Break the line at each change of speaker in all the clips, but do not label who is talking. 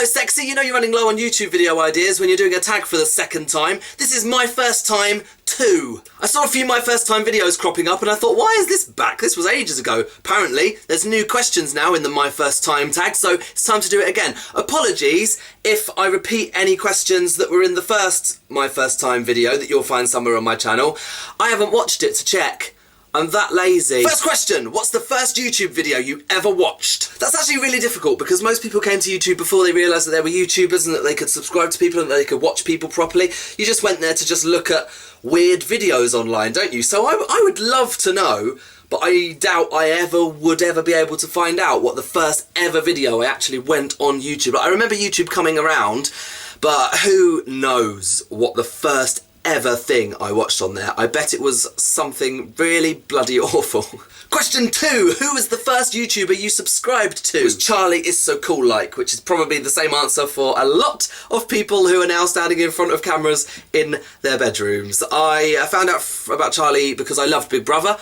Hello Sexy, you know you're running low on YouTube video ideas when you're doing a tag for the second time. This is My First Time 2. I saw a few My First Time videos cropping up and I thought, why is this back? This was ages ago. Apparently, there's new questions now in the My First Time tag, so it's time to do it again. Apologies if I repeat any questions that were in the first My First Time video that you'll find somewhere on my channel. I haven't watched it to check. I'm that lazy. First question, what's the first YouTube video you ever watched? That's actually really difficult because most people came to YouTube before they realised that they were YouTubers and that they could subscribe to people and that they could watch people properly. You just went there to just look at weird videos online, don't you? So I would love to know, but I doubt I would ever be able to find out what the first ever video I actually went on YouTube. I remember YouTube coming around, but who knows what the first ever thing I watched on there. I bet it was something really bloody awful. Question 2. Who was the first YouTuber you subscribed to? It was Charlie Is So Cool Like, which is probably the same answer for a lot of people who are now standing in front of cameras in their bedrooms. I found out about Charlie because I loved Big Brother.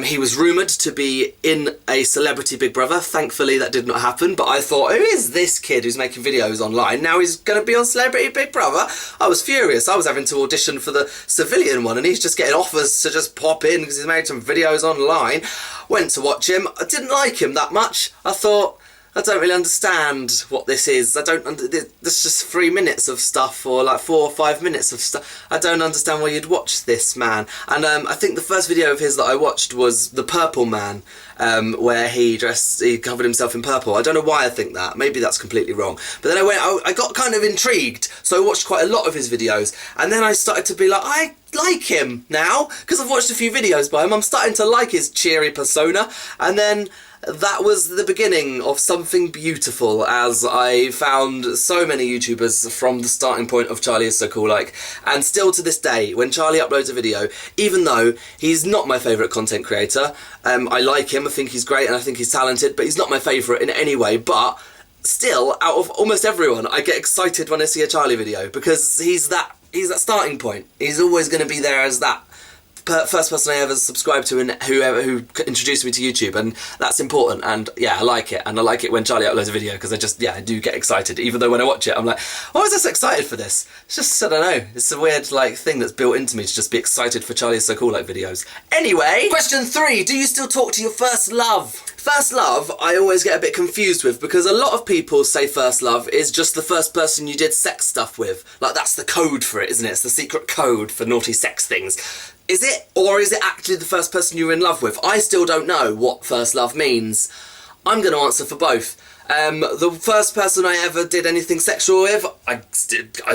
He was rumoured to be in a celebrity Big Brother. Thankfully that did not happen, but I thought, who is this kid who's making videos online? Now he's going to be on Celebrity Big Brother? I was furious. I was having to audition for the civilian one and he's just getting offers to just pop in because he's made some videos online. Went to watch him. I didn't like him that much. I thought, I don't really understand what this is. There's just 3 minutes of stuff, or like 4 or 5 minutes of stuff. I don't understand why you'd watch this, man. And I think the first video of his that I watched was The Purple Man, where he covered himself in purple. I don't know why I think that. Maybe that's completely wrong. But then I got kind of intrigued, so I watched quite a lot of his videos. And then I started to be like, I like him now, because I've watched a few videos by him. I'm starting to like his cheery persona. And then that was the beginning of something beautiful, as I found so many YouTubers from the starting point of Charlie Is So Cool Like. And still to this day, when Charlie uploads a video, even though he's not my favourite content creator, I like him, I think he's great and I think he's talented, but he's not my favourite in any way. But still, out of almost everyone, I get excited when I see a Charlie video, because he's that starting point. He's always going to be there as that first person I ever subscribed to and who introduced me to YouTube, and that's important. And yeah, I like it, and I like it when Charlie uploads a video because I do get excited, even though when I watch it I'm like, why was I so excited for this? It's just, I don't know, it's a weird thing that's built into me to just be excited for Charlie Is So Cool Like videos. Anyway, question 3, do you still talk to your first love? First love, I always get a bit confused with, because a lot of people say first love is just the first person you did sex stuff with. Like, that's the code for it, isn't it? It's the secret code for naughty sex things. Is it? Or is it actually the first person you were in love with? I still don't know what first love means. I'm going to answer for both. The first person I ever did anything sexual with, I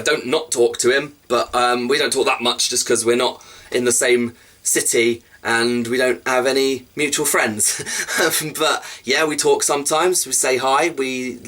don't not talk to him, but we don't talk that much just because we're not in the same city and we don't have any mutual friends. But yeah, we talk sometimes, we say hi, we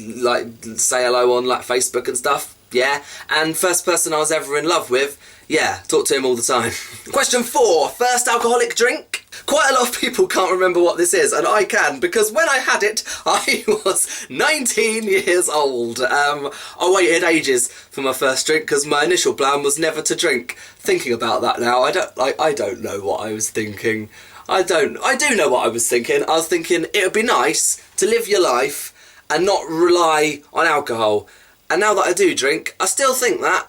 say hello on Facebook and stuff, yeah. And first person I was ever in love with, yeah, talk to him all the time. Question 4, first alcoholic drink? Quite a lot of people can't remember what this is, and I can, because when I had it, I was 19 years old. I waited ages for my first drink, because my initial plan was never to drink. Thinking about that now, I don't know what I was thinking. I do know what I was thinking. I was thinking it would be nice to live your life and not rely on alcohol. And now that I do drink, I still think that.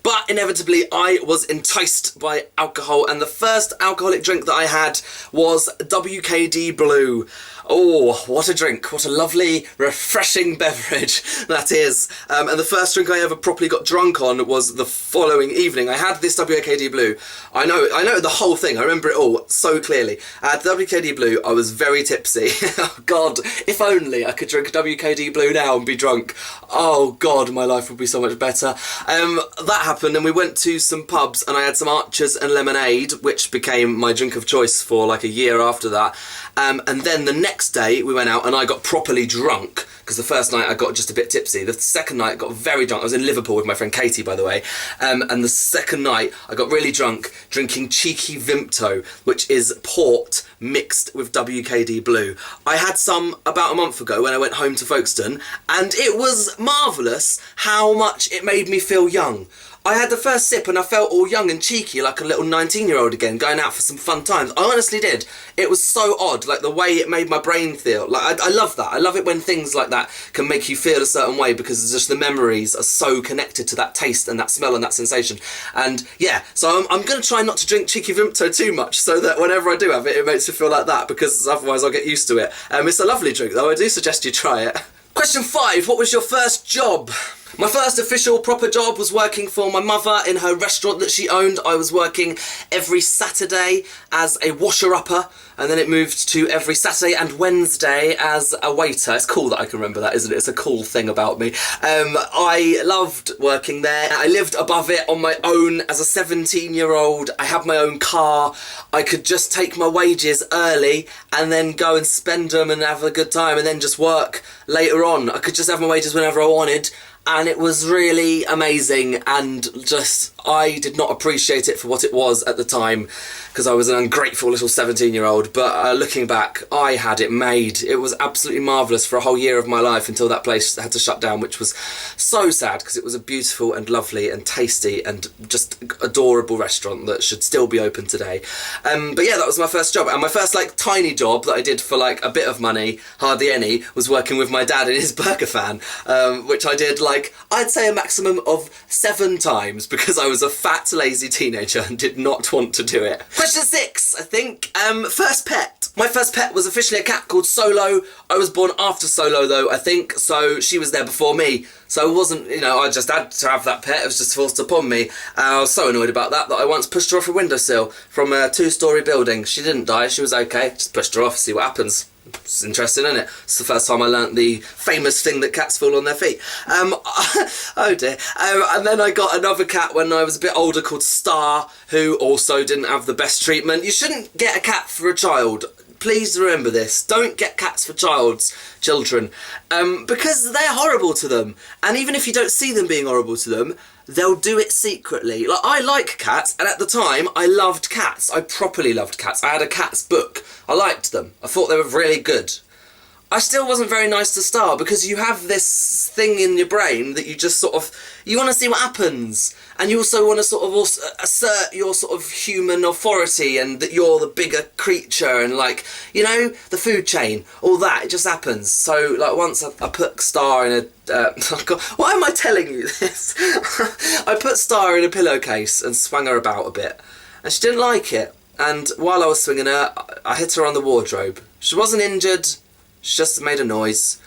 But inevitably I was enticed by alcohol, and the first alcoholic drink that I had was WKD Blue. Oh, what a drink, what a lovely, refreshing beverage that is. And the first drink I ever properly got drunk on was the following evening. I had this WKD Blue. I know the whole thing, I remember it all so clearly. At WKD Blue, I was very tipsy. Oh God, if only I could drink WKD Blue now and be drunk. Oh God, my life would be so much better. That happened, and we went to some pubs and I had some Archers and lemonade, which became my drink of choice for like a year after that. And then the next day we went out and I got properly drunk, because the first night I got just a bit tipsy. The second night I got very drunk. I was in Liverpool with my friend Katie, by the way. And the second night I got really drunk drinking Cheeky Vimto, which is port mixed with WKD Blue. I had some about a month ago when I went home to Folkestone, and it was marvellous how much it made me feel young. I had the first sip and I felt all young and cheeky, like a little 19-year-old again, going out for some fun times. I honestly did. It was so odd, like the way it made my brain feel. Like, I love that. I love it when things like that can make you feel a certain way, because it's just the memories are so connected to that taste and that smell and that sensation. And yeah, so I'm going to try not to drink Cheeky Vimto too much, so that whenever I do have it, it makes me feel like that, because otherwise I'll get used to it. It's a lovely drink though. I do suggest you try it. Question 5. What was your first job? My first official proper job was working for my mother in her restaurant that she owned. I was working every Saturday as a washer-upper, and then it moved to every Saturday and Wednesday as a waiter. It's cool that I can remember that, isn't it? It's a cool thing about me. I loved working there. I lived above it on my own as a 17-year-old. I had my own car. I could just take my wages early and then go and spend them and have a good time, and then just work later on. I could just have my wages whenever I wanted. And it was really amazing, and just, I did not appreciate it for what it was at the time, because I was an ungrateful little 17-year-old, but looking back, I had it made. It was absolutely marvellous for a whole year of my life until that place had to shut down, which was so sad, because it was a beautiful and lovely and tasty and just adorable restaurant that should still be open today. But yeah, that was my first job, and my first like tiny job that I did for like a bit of money, hardly any, was working with my dad in his burger fan, which I did like, I'd say a maximum of 7 times, because I was a fat, lazy teenager and did not want to do it. Question 6, I think. First pet. My first pet was officially a cat called Solo. I was born after Solo though, I think, so she was there before me. So it wasn't, you know, I just had to have that pet. It was just forced upon me. I was so annoyed about that I once pushed her off a windowsill from a 2-storey building. She didn't die, she was okay. Just pushed her off, see what happens. It's interesting, isn't it? It's the first time I learnt the famous thing that cats fall on their feet. Oh dear. And then I got another cat when I was a bit older called Star, who also didn't have the best treatment. You shouldn't get a cat for a child. Please remember this. Don't get cats for children, because they're horrible to them. And even if you don't see them being horrible to them, they'll do it secretly. Like, I like cats, and at the time, I loved cats. I properly loved cats. I had a cat's book. I liked them. I thought they were really good. I still wasn't very nice to Star, because you have this thing in your brain that you just sort of, you want to see what happens, and you also want to sort of also assert your sort of human authority, and that you're the bigger creature, and like, you know, the food chain, all that, it just happens. So like once I put Star in a, oh God, why am I telling you this? I put Star in a pillowcase and swung her about a bit, and she didn't like it, and while I was swinging her, I hit her on the wardrobe. She wasn't injured. She just made a noise.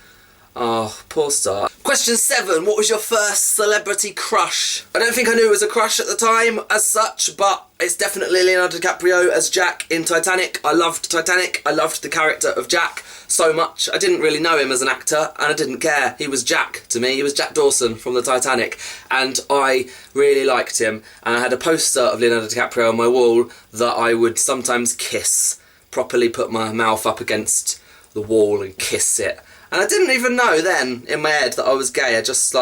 Oh, poor Star. Question 7. What was your first celebrity crush? I don't think I knew it was a crush at the time as such, but it's definitely Leonardo DiCaprio as Jack in Titanic. I loved Titanic. I loved the character of Jack so much. I didn't really know him as an actor, and I didn't care. He was Jack to me. He was Jack Dawson from the Titanic, and I really liked him. And I had a poster of Leonardo DiCaprio on my wall that I would sometimes kiss. Properly put my mouth up against the wall and kiss it. And I didn't even know then in my head that I was gay. I just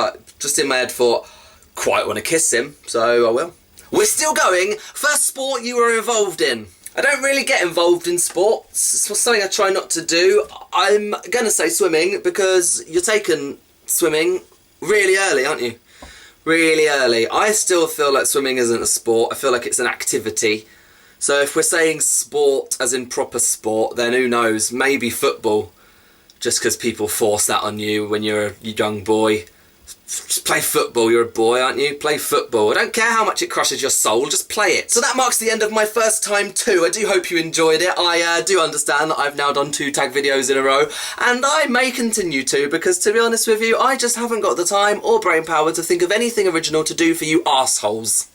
in my head thought, quite want to kiss him, so I will. We're still going. First sport you were involved in. I don't really get involved in sports. It's something I try not to do. I'm going to say swimming, because you're taking swimming really early, aren't you? Really early. I still feel like swimming isn't a sport. I feel like it's an activity. So if we're saying sport as in proper sport, then who knows, maybe football. Just because people force that on you when you're a young boy. Just play football, you're a boy, aren't you? Play football. I don't care how much it crushes your soul, just play it. So that marks the end of my first time too. I do hope you enjoyed it. I do understand that I've now done 2 tag videos in a row, and I may continue to, because to be honest with you, I just haven't got the time or brain power to think of anything original to do for you arseholes.